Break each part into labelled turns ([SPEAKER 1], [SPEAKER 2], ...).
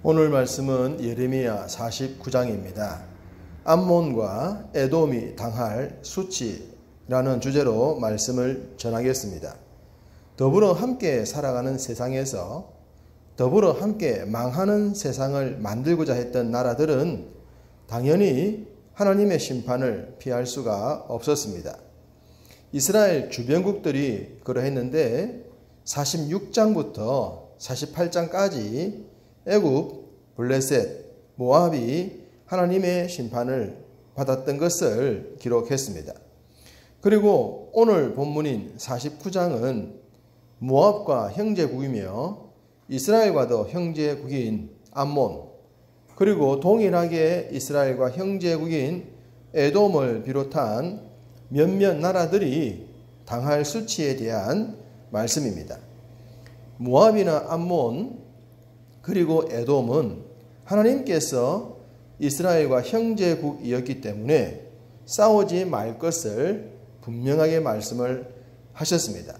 [SPEAKER 1] 오늘 말씀은 예레미야 49장입니다. 암몬과 에돔이 당할 수치라는 주제로 말씀을 전하겠습니다. 더불어 함께 살아가는 세상에서 더불어 함께 망하는 세상을 만들고자 했던 나라들은 당연히 하나님의 심판을 피할 수가 없었습니다. 이스라엘 주변국들이 그러했는데 46장부터 48장까지 애굽, 블레셋, 모압이 하나님의 심판을 받았던 것을 기록했습니다. 그리고 오늘 본문인 49장은 모압과 형제국이며 이스라엘과도 형제국인 암몬, 그리고 동일하게 이스라엘과 형제국인 에돔을 비롯한 몇몇 나라들이 당할 수치에 대한 말씀입니다. 모압이나 암몬 그리고 에돔은 하나님께서 이스라엘과 형제국이었기 때문에 싸우지 말 것을 분명하게 말씀을 하셨습니다.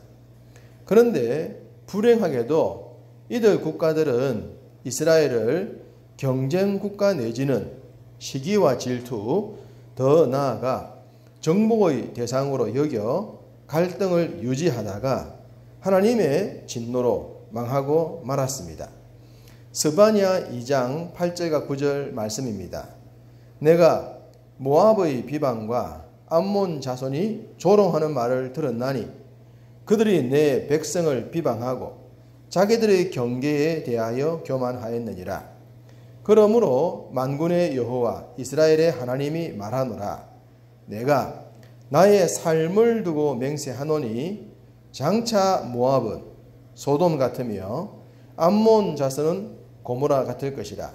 [SPEAKER 1] 그런데 불행하게도 이들 국가들은 이스라엘을 경쟁국가 내지는 시기와 질투, 더 나아가 정복의 대상으로 여겨 갈등을 유지하다가 하나님의 진노로 망하고 말았습니다. 스바냐 2장 8절과 9절 말씀입니다. 내가 모압의 비방과 암몬 자손이 조롱하는 말을 들었나니 그들이 내 백성을 비방하고 자기들의 경계에 대하여 교만하였느니라. 그러므로 만군의 여호와 이스라엘의 하나님이 말하노라. 내가 나의 삶을 두고 맹세하노니 장차 모압은 소돔 같으며 암몬 자손은 고모라 같을 것이라.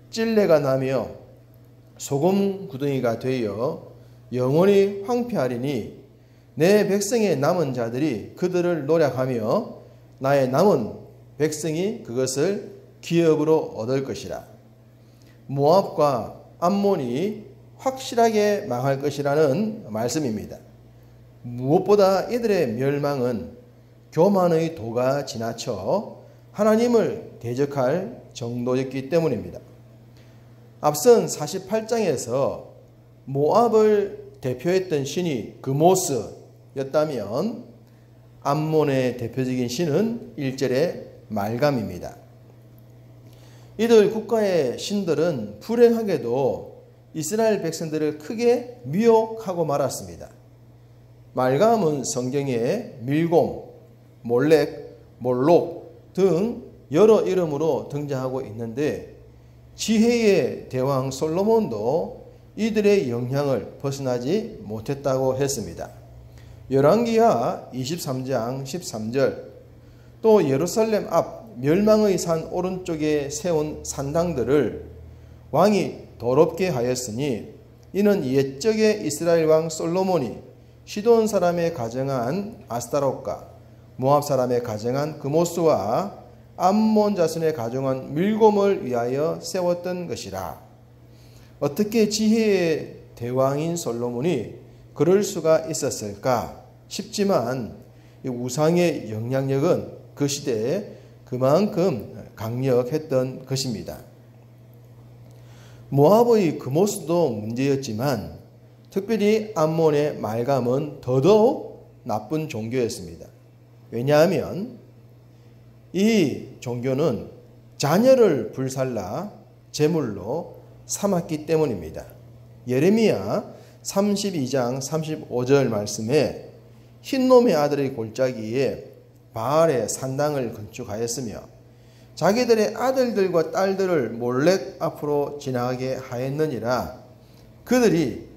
[SPEAKER 1] 찔레가 나며 소금 구덩이가 되어 영원히 황폐하리니 내 백성의 남은 자들이 그들을 노략하며 나의 남은 백성이 그것을 기업으로 얻을 것이라. 모압과 암몬이 확실하게 망할 것이라는 말씀입니다. 무엇보다 이들의 멸망은 교만의 도가 지나쳐 하나님을 대적할 정도였기 때문입니다. 앞선 48장에서 모압을 대표했던 신이 그모스였다면 암몬의 대표적인 신은 1절의 말감입니다. 이들 국가의 신들은 불행하게도 이스라엘 백성들을 크게 미혹하고 말았습니다. 말감은 성경에 밀곰, 몰렉, 몰록 등 여러 이름으로 등장하고 있는데 지혜의 대왕 솔로몬도 이들의 영향을 벗어나지 못했다고 했습니다. 열왕기하 23장 13절 또 예루살렘 앞 멸망의 산 오른쪽에 세운 산당들을 왕이 더럽게 하였으니 이는 옛적의 이스라엘 왕 솔로몬이 시돈 사람의 가정한 아스타롯과 모압 사람의 가정한 그모스와 암몬 자손의 가정한 밀곰을 위하여 세웠던 것이라. 어떻게 지혜의 대왕인 솔로몬이 그럴 수가 있었을까 싶지만 이 우상의 영향력은 그 시대에 그만큼 강력했던 것입니다. 모압의 그모스도 문제였지만 특별히 암몬의 말감은 더더욱 나쁜 종교였습니다. 왜냐하면 이 종교는 자녀를 불살라 제물로 삼았기 때문입니다. 예레미야 32장 35절 말씀에 흰놈의 아들의 골짜기에 바알의 산당을 건축하였으며 자기들의 아들들과 딸들을 몰렉 앞으로 지나가게 하였느니라. 그들이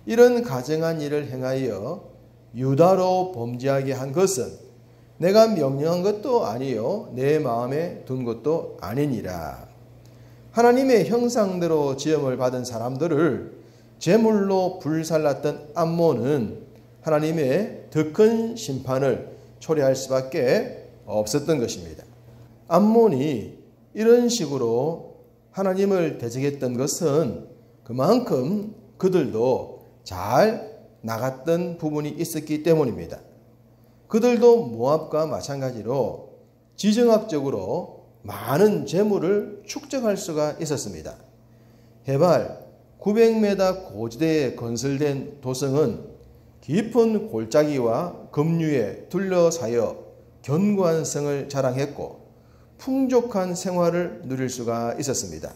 [SPEAKER 1] 이런 가증한 일을 행하여 유다로 범죄하게 한 것은 내가 명령한 것도 아니요 내 마음에 둔 것도 아니니라. 하나님의 형상대로 지음을 받은 사람들을 제물로 불살랐던 암몬은 하나님의 더 큰 심판을 초래할 수밖에 없었던 것입니다. 암몬이 이런 식으로 하나님을 대적했던 것은 그만큼 그들도 잘 나갔던 부분이 있었기 때문입니다. 그들도 모압과 마찬가지로 지정학적으로 많은 재물을 축적할 수가 있었습니다. 해발 900m 고지대에 건설된 도성은 깊은 골짜기와 급류에 둘러싸여 견고한 성을 자랑했고 풍족한 생활을 누릴 수가 있었습니다.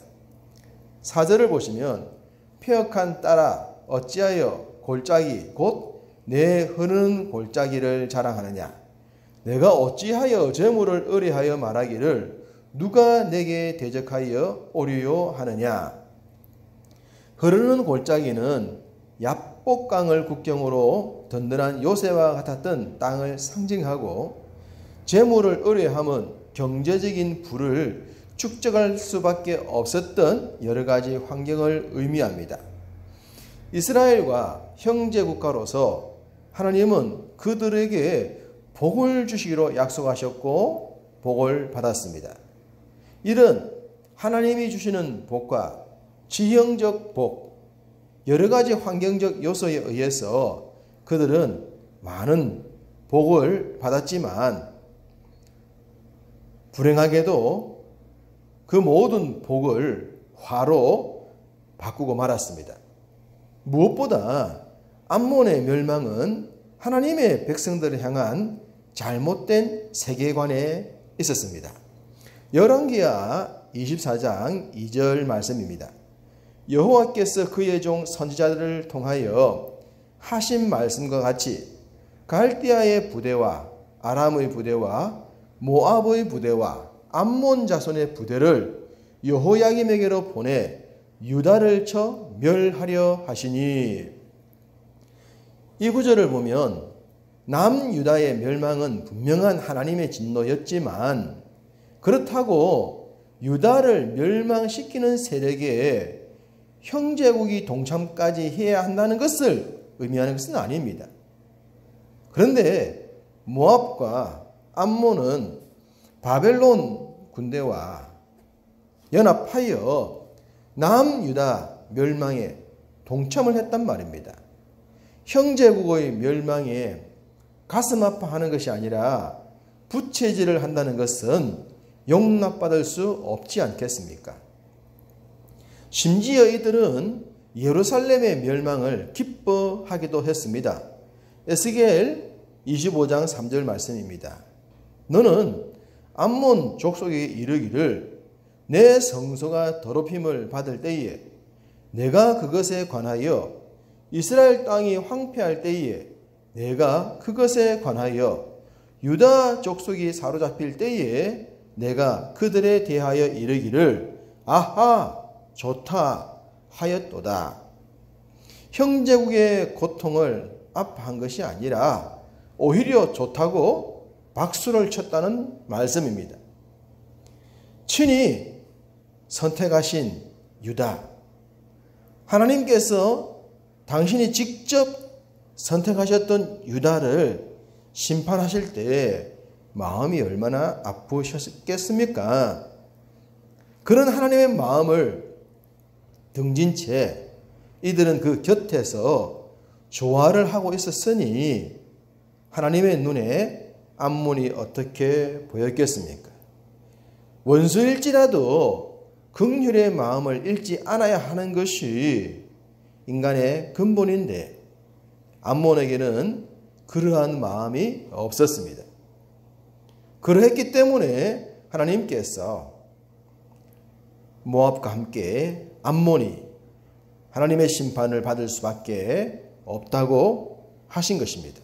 [SPEAKER 1] 4절을 보시면 폐역한 딸아 어찌하여 골짜기 곧 내 흐르는 골짜기를 자랑하느냐. 내가 어찌하여 재물을 의뢰하여 말하기를 누가 내게 대적하여 오리요 하느냐. 흐르는 골짜기는 야복강을 국경으로 든든한 요새와 같았던 땅을 상징하고 재물을 의뢰함은 경제적인 부를 축적할 수밖에 없었던 여러 가지 환경을 의미합니다. 이스라엘과 형제국가로서 하나님은 그들에게 복을 주시기로 약속하셨고 복을 받았습니다. 이런 하나님이 주시는 복과 지형적 복, 여러 가지 환경적 요소에 의해서 그들은 많은 복을 받았지만 불행하게도 그 모든 복을 화로 바꾸고 말았습니다. 무엇보다 암몬의 멸망은 하나님의 백성들을 향한 잘못된 세계관에 있었습니다. 열왕기하 24장 2절 말씀입니다. 여호와께서 그의 종 선지자들을 통하여 하신 말씀과 같이 갈대아의 부대와 아람의 부대와 모압의 부대와 암몬 자손의 부대를 여호야김에게로 보내 유다를 쳐 멸하려 하시니. 이 구절을 보면 남유다의 멸망은 분명한 하나님의 진노였지만 그렇다고 유다를 멸망시키는 세력에 형제국이 동참까지 해야 한다는 것을 의미하는 것은 아닙니다. 그런데 모압과 암몬은 바벨론 군대와 연합하여 남유다 멸망에 동참을 했단 말입니다. 형제국의 멸망에 가슴 아파하는 것이 아니라 부채질을 한다는 것은 용납받을 수 없지 않겠습니까? 심지어 이들은 예루살렘의 멸망을 기뻐하기도 했습니다. 에스겔 25장 3절 말씀입니다. 너는 암몬 족속에 이르기를 내 성소가 더럽힘을 받을 때에 내가 그것에 관하여 이스라엘 땅이 황폐할 때에 내가 그것에 관하여 유다 족속이 사로잡힐 때에 내가 그들에 대하여 이르기를 아하 좋다 하였도다. 형제국의 고통을 아파한 것이 아니라 오히려 좋다고 박수를 쳤다는 말씀입니다. 친히 선택하신 유다, 하나님께서 당신이 직접 선택하셨던 유다를 심판하실 때 마음이 얼마나 아프셨겠습니까? 그런 하나님의 마음을 등진 채 이들은 그 곁에서 조화를 하고 있었으니 하나님의 눈에 암몬이 어떻게 보였겠습니까? 원수일지라도 긍휼의 마음을 잃지 않아야 하는 것이 인간의 근본인데 암몬에게는 그러한 마음이 없었습니다. 그러했기 때문에 하나님께서 모압과 함께 암몬이 하나님의 심판을 받을 수밖에 없다고 하신 것입니다.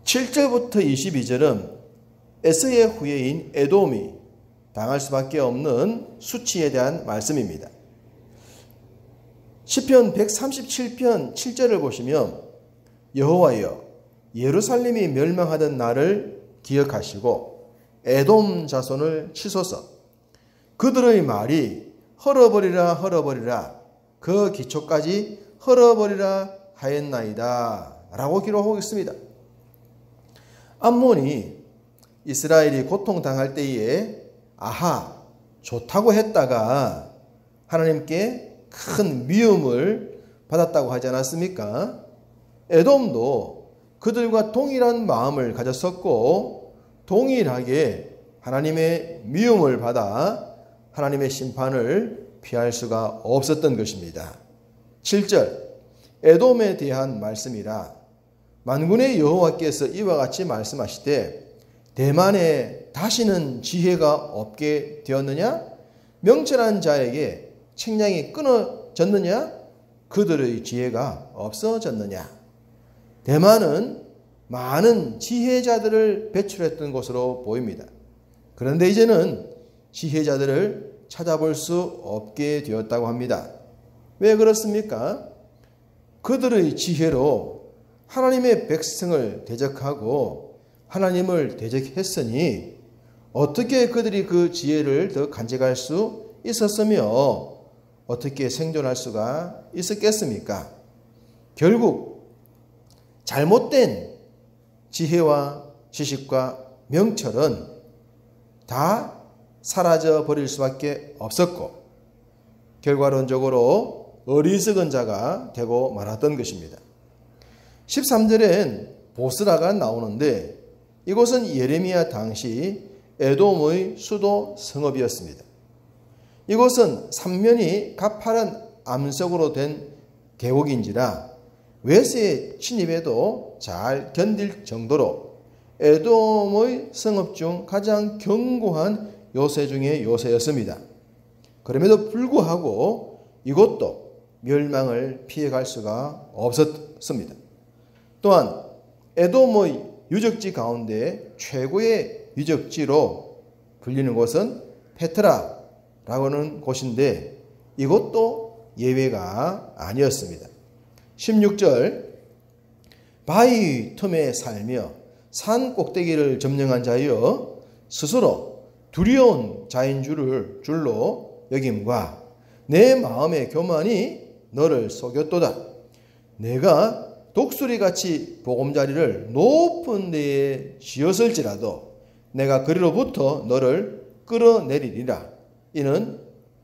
[SPEAKER 1] 7절부터 22절은 에서의 후예인 에돔이 당할 수밖에 없는 수치에 대한 말씀입니다. 시편 137편 7절을 보시면 여호와여 예루살렘이 멸망하던 날을 기억하시고 에돔 자손을 치소서. 그들의 말이 헐어버리라 헐어버리라 그 기초까지 헐어버리라 하였나이다 라고 기록하고 있습니다. 암몬이 이스라엘이 고통당할 때에 아하 좋다고 했다가 하나님께 큰 미움을 받았다고 하지 않았습니까? 에돔도 그들과 동일한 마음을 가졌었고 동일하게 하나님의 미움을 받아 하나님의 심판을 피할 수가 없었던 것입니다. 7절 에돔에 대한 말씀이라 만군의 여호와께서 이와 같이 말씀하시되 대만에 다시는 지혜가 없게 되었느냐? 명철한 자에게 책량이 끊어졌느냐? 그들의 지혜가 없어졌느냐? 대만은 많은 지혜자들을 배출했던 곳으로 보입니다. 그런데 이제는 지혜자들을 찾아볼 수 없게 되었다고 합니다. 왜 그렇습니까? 그들의 지혜로 하나님의 백성을 대적하고 하나님을 대적했으니 어떻게 그들이 그 지혜를 더 간직할 수 있었으며 어떻게 생존할 수가 있었겠습니까? 결국 잘못된 지혜와 지식과 명철은 다 사라져 버릴 수밖에 없었고 결과론적으로 어리석은 자가 되고 말았던 것입니다. 13절엔 보스라가 나오는데 이곳은 예레미야 당시 에돔의 수도 성읍이었습니다. 이곳은 삼면이 가파른 암석으로 된 계곡인지라 외세의 침입에도 잘 견딜 정도로 에돔의 성읍 중 가장 견고한 요새 중의 요새였습니다. 그럼에도 불구하고 이곳도 멸망을 피해갈 수가 없었습니다. 또한 에돔의 유적지 가운데 최고의 유적지로 불리는 곳은 페트라라고 하는 곳인데 이것도 예외가 아니었습니다. 16절 바위 틈에 살며 산 꼭대기를 점령한 자여 스스로 두려운 자인 줄로 여김과 내 마음의 교만이 너를 속였도다. 내가 독수리같이 보금자리를 높은 데에 지었을지라도 내가 그리로부터 너를 끌어내리리라. 이는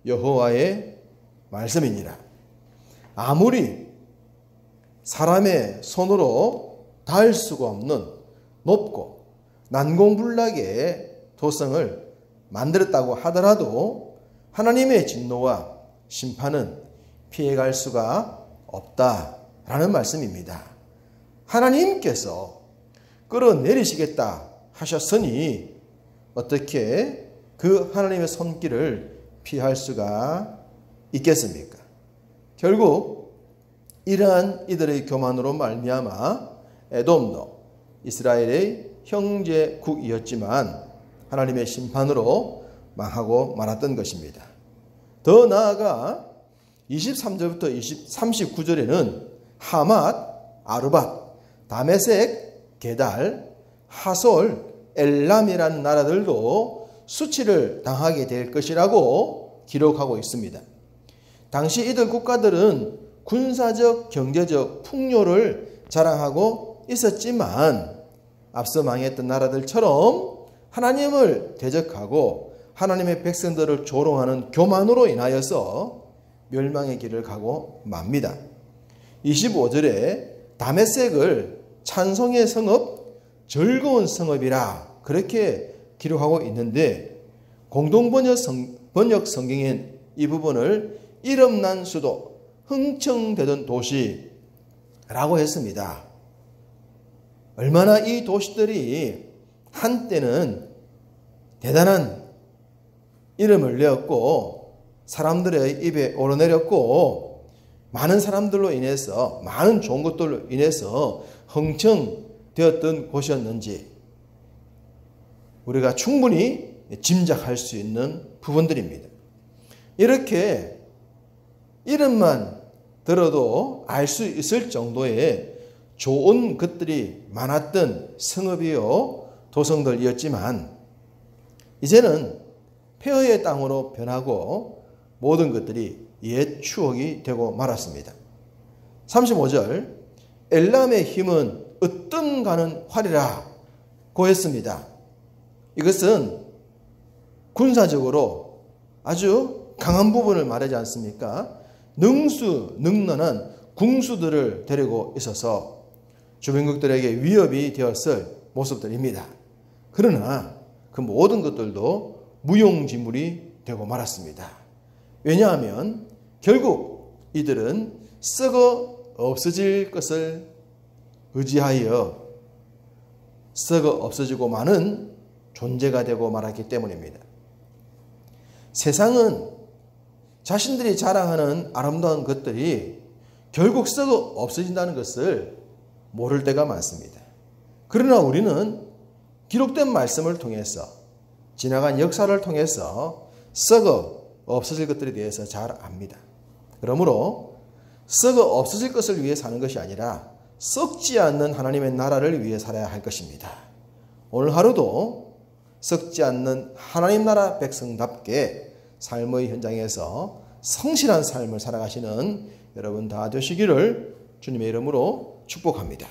[SPEAKER 1] 여호와의 말씀이니라. 아무리 사람의 손으로 닿을 수가 없는 높고 난공불락의 도성을 만들었다고 하더라도 하나님의 진노와 심판은 피해갈 수가 없다라는 말씀입니다. 하나님께서 끌어내리시겠다 하셨으니 어떻게 그 하나님의 손길을 피할 수가 있겠습니까? 결국 이러한 이들의 교만으로 말미암아 에돔도 이스라엘의 형제국이었지만 하나님의 심판으로 망하고 말았던 것입니다. 더 나아가 23절부터 39절에는 하맛, 아르밧, 다메섹, 게달, 하솔, 엘람이라는 나라들도 수치를 당하게 될 것이라고 기록하고 있습니다. 당시 이들 국가들은 군사적, 경제적 풍요를 자랑하고 있었지만 앞서 망했던 나라들처럼 하나님을 대적하고 하나님의 백성들을 조롱하는 교만으로 인하여서 멸망의 길을 가고 맙니다. 25절에 다메섹을 찬송의 성읍, 즐거운 성읍이라 그렇게 기록하고 있는데 공동번역 성경엔 이 부분을 이름난 수도, 흥청되던 도시라고 했습니다. 얼마나 이 도시들이 한때는 대단한 이름을 내었고 사람들의 입에 오르내렸고 많은 사람들로 인해서 많은 좋은 것들로 인해서 흥청되었던 곳이었는지 우리가 충분히 짐작할 수 있는 부분들입니다. 이렇게 이름만 들어도 알 수 있을 정도의 좋은 것들이 많았던 성읍이요 도성들이었지만 이제는 폐허의 땅으로 변하고 모든 것들이 옛 추억이 되고 말았습니다. 35절 엘람의 힘은 으뜸가는 활이라고 했습니다. 이것은 군사적으로 아주 강한 부분을 말하지 않습니까? 능수능란한 궁수들을 데리고 있어서 주변국들에게 위협이 되었을 모습들입니다. 그러나 그 모든 것들도 무용지물이 되고 말았습니다. 왜냐하면 결국 이들은 썩어 없어질 것을 의지하여 썩어 없어지고 마는 존재가 되고 말았기 때문입니다. 세상은 자신들이 자랑하는 아름다운 것들이 결국 썩어 없어진다는 것을 모를 때가 많습니다. 그러나 우리는 기록된 말씀을 통해서 지나간 역사를 통해서 썩어 없어질 것들에 대해서 잘 압니다. 그러므로 썩어 없어질 것을 위해 사는 것이 아니라 썩지 않는 하나님의 나라를 위해 살아야 할 것입니다. 오늘 하루도 썩지 않는 하나님 나라 백성답게 삶의 현장에서 성실한 삶을 살아가시는 여러분 다 되시기를 주님의 이름으로 축복합니다.